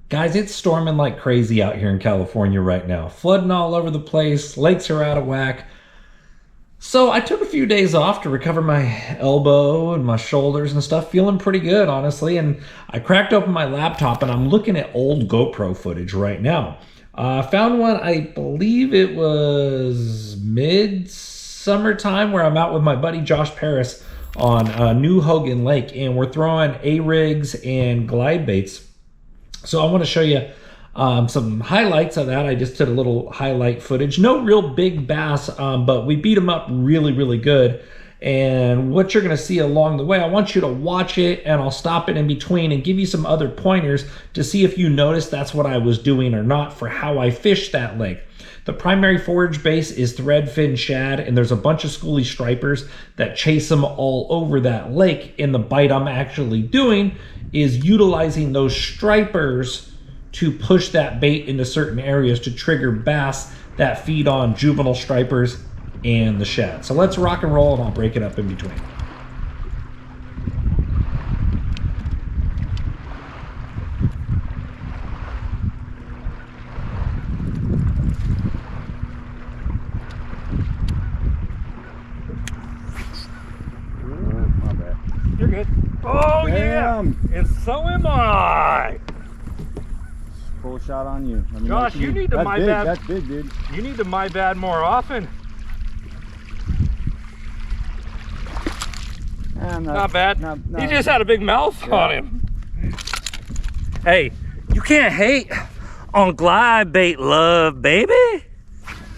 Guys, it's storming like crazy out here in California right now. Flooding all over the place, lakes are out of whack. So I took a few days off to recover my elbow and my shoulders and stuff, feeling pretty good, honestly. And I cracked open my laptop and I'm looking at old GoPro footage right now. I found one, I believe it was mid-summertime, where I'm out with my buddy Josh Parris on New Hogan Lake, and we're throwing A-rigs and glide baits. So I want to show you some highlights of that. I just did a little highlight footage. No real big bass, but we beat them up really, really good. And what you're going to see along the way, I want you to watch it, and I'll stop it in between and give you some other pointers to see if you notice that's what I was doing or not for how I fished that lake. The primary forage base is threadfin shad, and there's a bunch of schoolie stripers that chase them all over that lake. And the bite I'm actually doing is utilizing those stripers to push that bait into certain areas to trigger bass that feed on juvenile stripers and the shad. So let's rock and roll, and I'll break it up in between. You're good. Oh, damn. Yeah, and so am I. Full shot on you. I mean, Josh, you need to my bad. That's big, dude. You need to my bad more often. Not bad. He just had a big mouth on him. Hey, you can't hate on glide bait love, baby.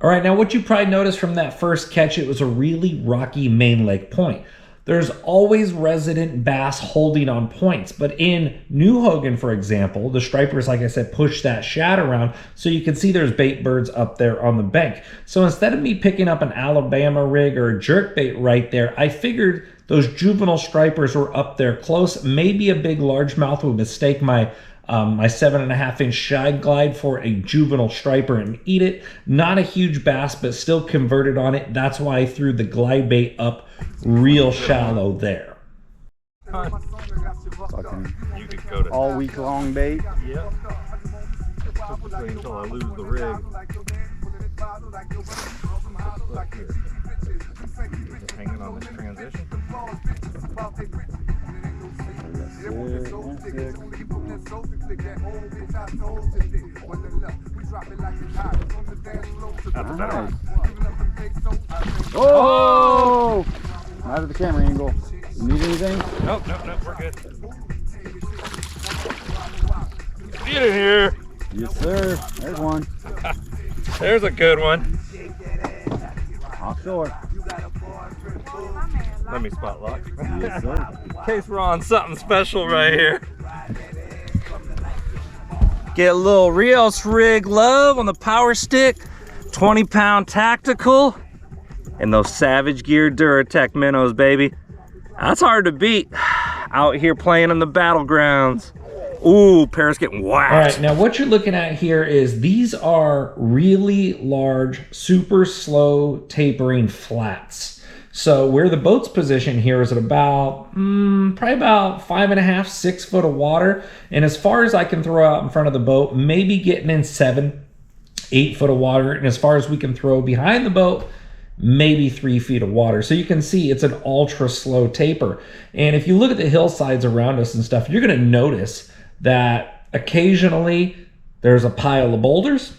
All right, now what you probably noticed from that first catch, it was a really rocky main lake point. There's always resident bass holding on points, but in New Hogan, for example, the stripers, like I said, push that shad around, so you can see there's bait birds up there on the bank. So instead of me picking up an Alabama rig or a jerk bait right there, I figured those juvenile stripers were up there close. Maybe a big largemouth would mistake my my 7.5-inch shad glide for a juvenile striper and eat it. Not a huge bass, but still converted on it. That's why I threw the glide bait up real shallow there. Fucking You could go to all week long bait. Yep. Typically until I lose the rig. Look here. Just hanging on this transition. That's better. Oh! Out of the camera angle. You need anything? Nope, we're good. Get in here. Yes, sir. There's one. There's a good one. Offshore. Let me spot lock. Yes, sir. In case we're on something special right here. Get a little Rios rig love on the power stick. 20-pound tactical. And those Savage Gear Duratech minnows, baby. That's hard to beat. Out here playing in the battlegrounds. Ooh, Parris getting whacked. All right, now what you're looking at here is these are really large, super slow tapering flats. So where the boat's positioned here is at about, probably about 5.5, 6 foot of water. And as far as I can throw out in front of the boat, maybe getting in 7, 8 foot of water. And as far as we can throw behind the boat, maybe 3 feet of water. So you can see it's an ultra slow taper. And if you look at the hillsides around us and stuff, you're gonna notice that occasionally there's a pile of boulders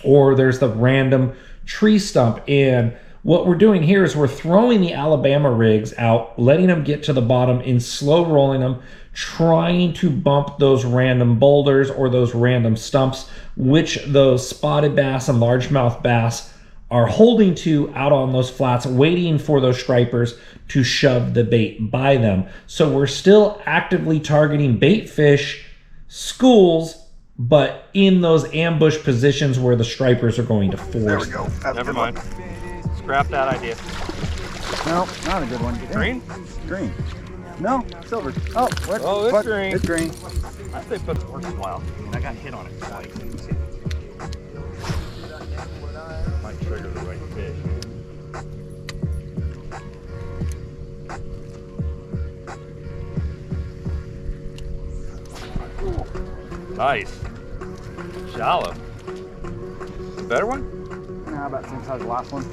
or there's the random tree stump. And what we're doing here is we're throwing the Alabama rigs out, letting them get to the bottom and slow rolling them, trying to bump those random boulders or those random stumps, which those spotted bass and largemouth bass are holding to out on those flats, waiting for those stripers to shove the bait by them. So we're still actively targeting bait fish, schools, but in those ambush positions where the stripers are going to force. There we go. Never mind. Scrap that idea. No, not a good one. Green? Green. No, silver. Oh, what? Oh, it's what? green. It's green. I say put the worst while. I got hit on it twice. Might trigger the right fish. Nice. Shallow. A better one? Nah, about the same size as the last one.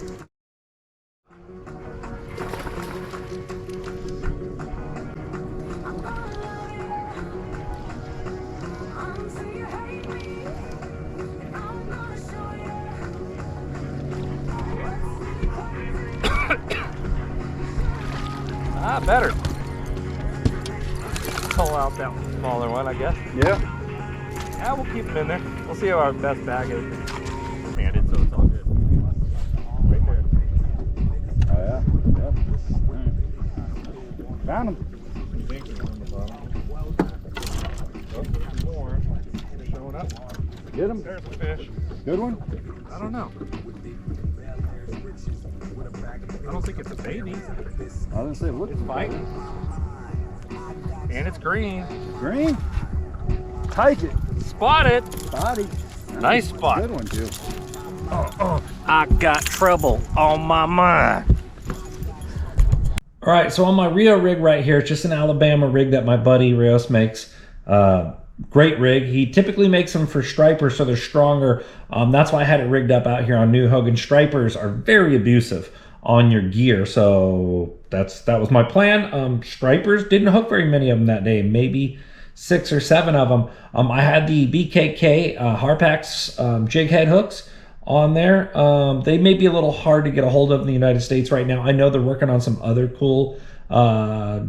Ah, better. Pull out that smaller one, I guess. Yeah. Yeah, we'll keep them in there. We'll see how our best bag is. Handed, so it's all good. Right there. Oh yeah. Yep. Right. Found him. More. Showing up. Get him. There's a fish. Good one. I don't know. I don't think it's a baby. I didn't say look. It's fighting. And it's green. Green. Take it. Spotted. Body. Nice spot. Good one too. I got trouble on my mind. All right, so on my Rio rig right here, it's just an Alabama rig that my buddy Rios makes. Great rig. He typically makes them for stripers, so they're stronger. That's why I had it rigged up out here on new Hogan. Stripers are very abusive on your gear, so that was my plan. Stripers, didn't hook very many of them that day, maybe 6 or 7 of them. I had the BKK Harpax jig head hooks on there. They may be a little hard to get a hold of in the United States right now. I know they're working on some other cool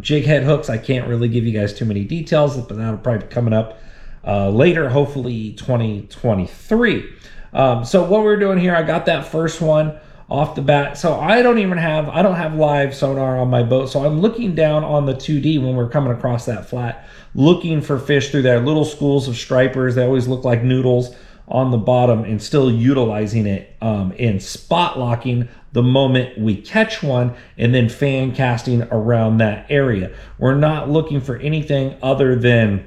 jig head hooks. I can't really give you guys too many details, but that'll probably be coming up later, hopefully 2023. So what we're doing here, I got that first one off the bat. So I don't have live sonar on my boat. So I'm looking down on the 2D when we're coming across that flat, looking for fish through there, little schools of stripers. They always look like noodles on the bottom, and still utilizing it in spot locking the moment we catch one, and then fan casting around that area. We're not looking for anything other than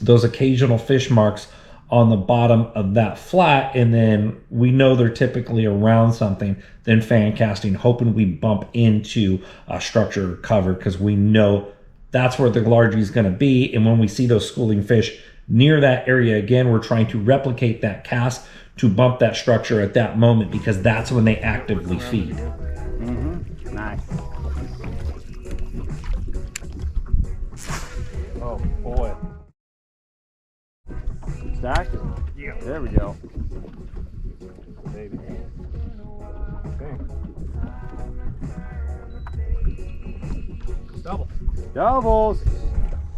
those occasional fish marks on the bottom of that flat, and then we know they're typically around something, then fan casting, hoping we bump into a structure or cover, because we know that's where the largie is going to be. And when we see those schooling fish near that area, again, we're trying to replicate that cast to bump that structure at that moment, because that's when they actively feed. Mm-hmm. Nice. Oh boy. Stacked it. Yeah. There we go. Baby. Okay. Double. Doubles.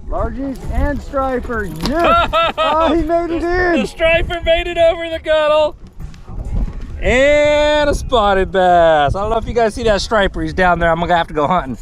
Largies and striper. Yes! Oh, he made it in. The striper made it over the gunnel. And a spotted bass. I don't know if you guys see that striper. He's down there. I'm gonna have to go hunting.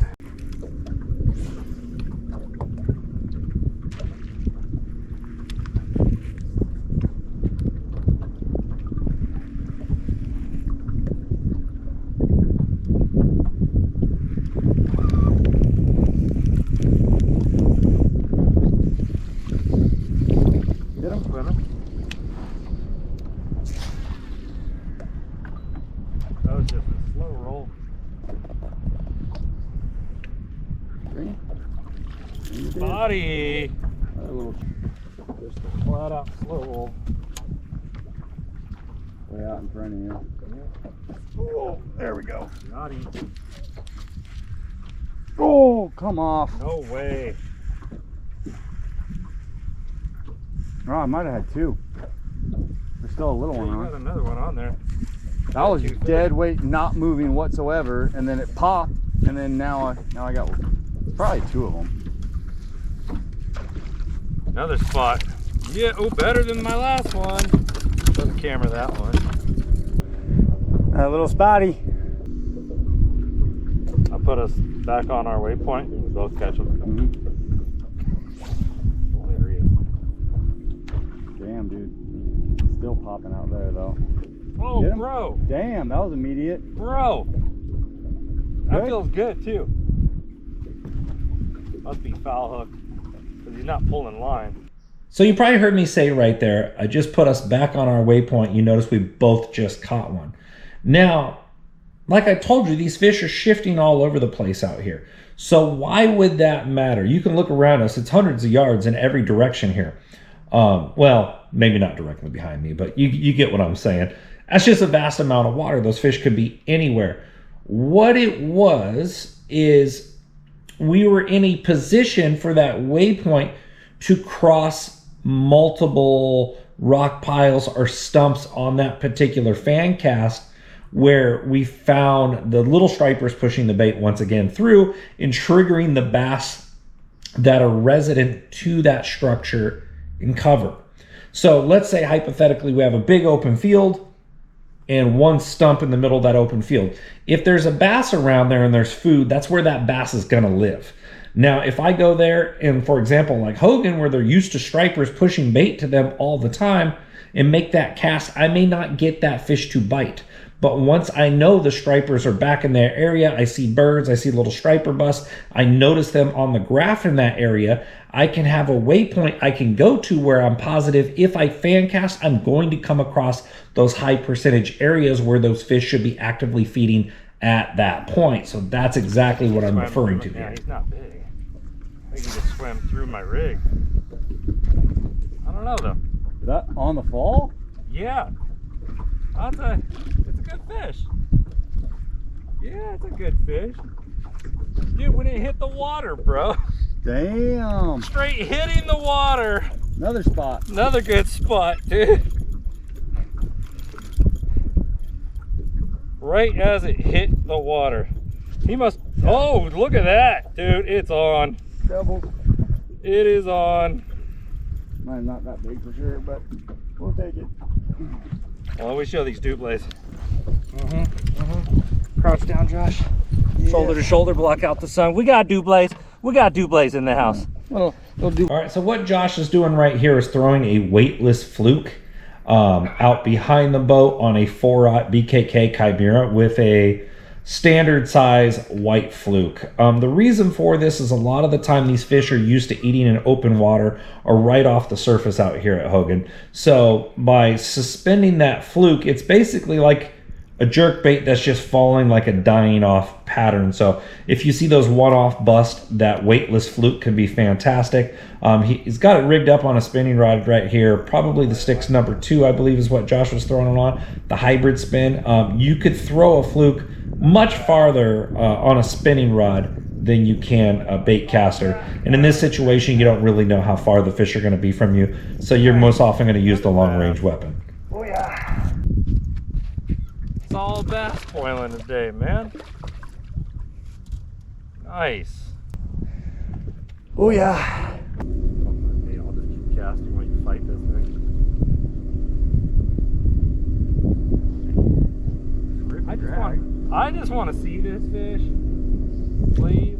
That was just a slow roll. Body. Just a flat out slow roll. Way out in front of you. Oh, there we go. Got him. Oh, come off. No way. Oh, I might have had 2. There's still a little Yeah, one you got on. another one on there. That was dead weight, not moving whatsoever, and then it popped, and then now I got probably 2 of them. Another spot. Yeah, oh, better than my last one. Doesn't camera that one. A little spotty. I'll put us back on our waypoint and we both catch them. Damn, dude. Still popping out there, though. Oh, bro. Damn, that was immediate. Bro. That Good. feels good, too. Must be foul hook because he's not pulling line. So you probably heard me say right there, I just put us back on our waypoint. You notice we both just caught one. Now, like I told you, these fish are shifting all over the place out here. So why would that matter? You can look around us. It's hundreds of yards in every direction here. Well, maybe not directly behind me, but you get what I'm saying. That's just a vast amount of water. Those fish could be anywhere. What it was is we were in a position for that waypoint to cross multiple rock piles or stumps on that particular fan cast, where we found the little stripers pushing the bait once again through and triggering the bass that are resident to that structure and cover. So let's say hypothetically we have a big open field and one stump in the middle of that open field. If there's a bass around there and there's food, that's where that bass is gonna live. Now, if I go there and, for example, like Hogan, where they're used to stripers pushing bait to them all the time and make that cast, I may not get that fish to bite. But once I know the stripers are back in their area, I see birds, I see little striper busts, I notice them on the graph in that area, I can have a waypoint I can go to where I'm positive if I fan cast, I'm going to come across those high percentage areas where those fish should be actively feeding at that point. So that's exactly what I'm referring to Yeah, here. he's not big. I think he just swam through my rig. I don't know though. Is that on the fall? Yeah. It's a good fish. Yeah, it's a good fish. Dude, when it hit the water, bro. Damn. Straight hitting the water. Another spot. Another good spot, dude. Right as it hit the water. He must, oh, look at that, dude. It's on. Double. It is on. Mine's not that big for sure, but we'll take it. Well, we show these duples. Crouch down, Josh. Yeah. Shoulder to shoulder, block out the sun. We got duples. We got duples in the house. Well, we'll do. All right, so what Josh is doing right here is throwing a weightless fluke out behind the boat on a 4-aught BKK Chimera with a standard size white fluke. The reason for this is a lot of the time these fish are used to eating in open water or right off the surface out here at Hogan. So by suspending that fluke, it's basically like a jerk bait that's just falling like a dying off pattern. So if you see those one-off busts, that weightless fluke can be fantastic. He's got it rigged up on a spinning rod right here. Probably the Sticks number 2, I believe, is what Josh was throwing it on, the hybrid spin. You could throw a fluke much farther on a spinning rod than you can a bait caster. And in this situation, you don't really know how far the fish are going to be from you. So you're most often going to use the long-range weapon. Oh yeah. It's all bass spoiling today, man. Nice. Oh yeah. Hey, I'll just keep casting when you fight this thing. I just want to see this fish. Please.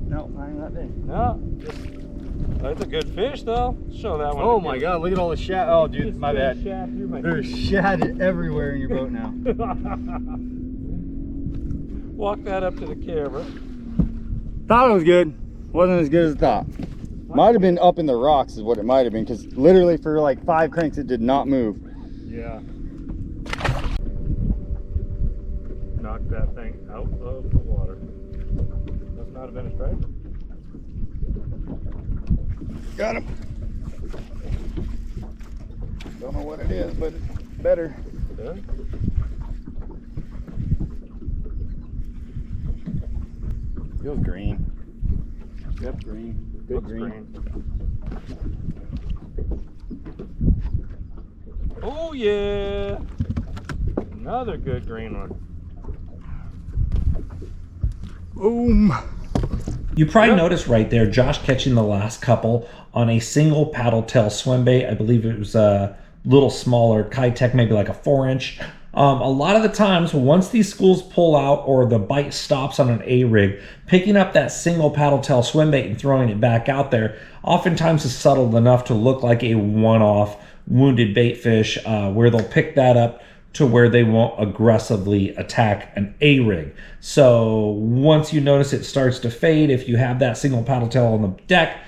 No, I ain't that big. No. That's a good fish though. Show that one. Oh again. my god, look at all the shad. Oh dude, Just my bad. shad through my There's shad everywhere in your boat now. Walk that up to the camera. Thought it was good. Wasn't as good as I thought. Might have been up in the rocks is what it might have been, because literally for like 5 cranks it did not move. Yeah. Knock that thing out of the water. Must not have been a striper. Got him. Don't know what it is, but it's better. Yeah. Feels green. Yep, green. Good Looks green. Oh yeah. Another good green one. Boom. You probably noticed right there, Josh catching the last couple on a single paddle tail swim bait. I believe it was a little smaller, Kitech, maybe like a 4-inch. A lot of the times, once these schools pull out or the bite stops on an A-rig, picking up that single paddle tail swim bait and throwing it back out there, oftentimes is subtle enough to look like a one-off wounded bait fish, where they'll pick that up to where they won't aggressively attack an A-rig. So once you notice it starts to fade, if you have that single paddle tail on the deck,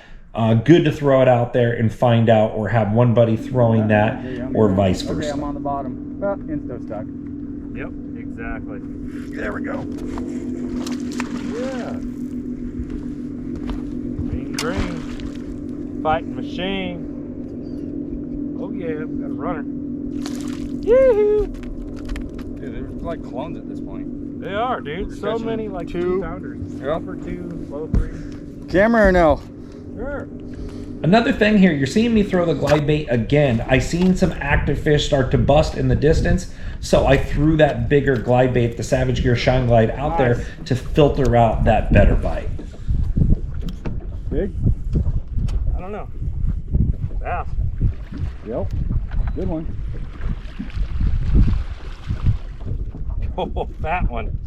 good to throw it out there and find out, or have one buddy throwing that, or vice versa. Okay, I'm on the bottom. Oh, insta stuck. Yep, exactly. There we go. Yeah. Green, green. Fighting machine. Oh yeah, we got a runner. Yoo-hoo! Dude, they're like clones at this point. They are, dude. So many like 2 pounders. Upper 2, low 3. Camera or no? Sure. Another thing here, you're seeing me throw the glide bait again. I seen some active fish start to bust in the distance, so I threw that bigger glide bait, the Savage Gear Shine Glide, out there to filter out that better bite. Big? I don't know. Bass. Yep. Good one. Oh, fat one.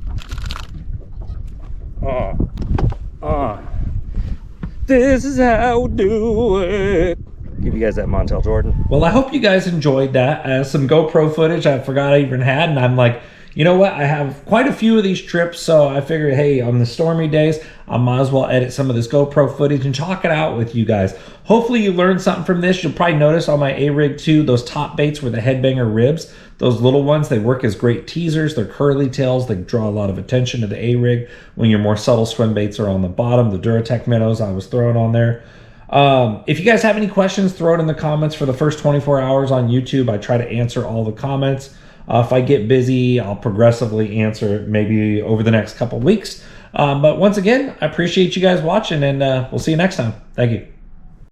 This is how we do it. Give you guys that Montel Jordan. Well, I hope you guys enjoyed that. Some GoPro footage I forgot I even had, and I'm like, you know what? I have quite a few of these trips, so I figured, hey, on the stormy days, I might as well edit some of this GoPro footage and talk it out with you guys. Hopefully you learned something from this. You'll probably notice on my A-Rig too, those top baits were the headbanger ribs. Those little ones, they work as great teasers. They're curly tails. They draw a lot of attention to the A-Rig when your more subtle swim baits are on the bottom. The Duratech minnows I was throwing on there. If you guys have any questions, throw it in the comments. For the first 24 hours on YouTube, I try to answer all the comments. If I get busy, I'll progressively answer maybe over the next couple weeks. But once again, I appreciate you guys watching, and we'll see you next time. Thank you.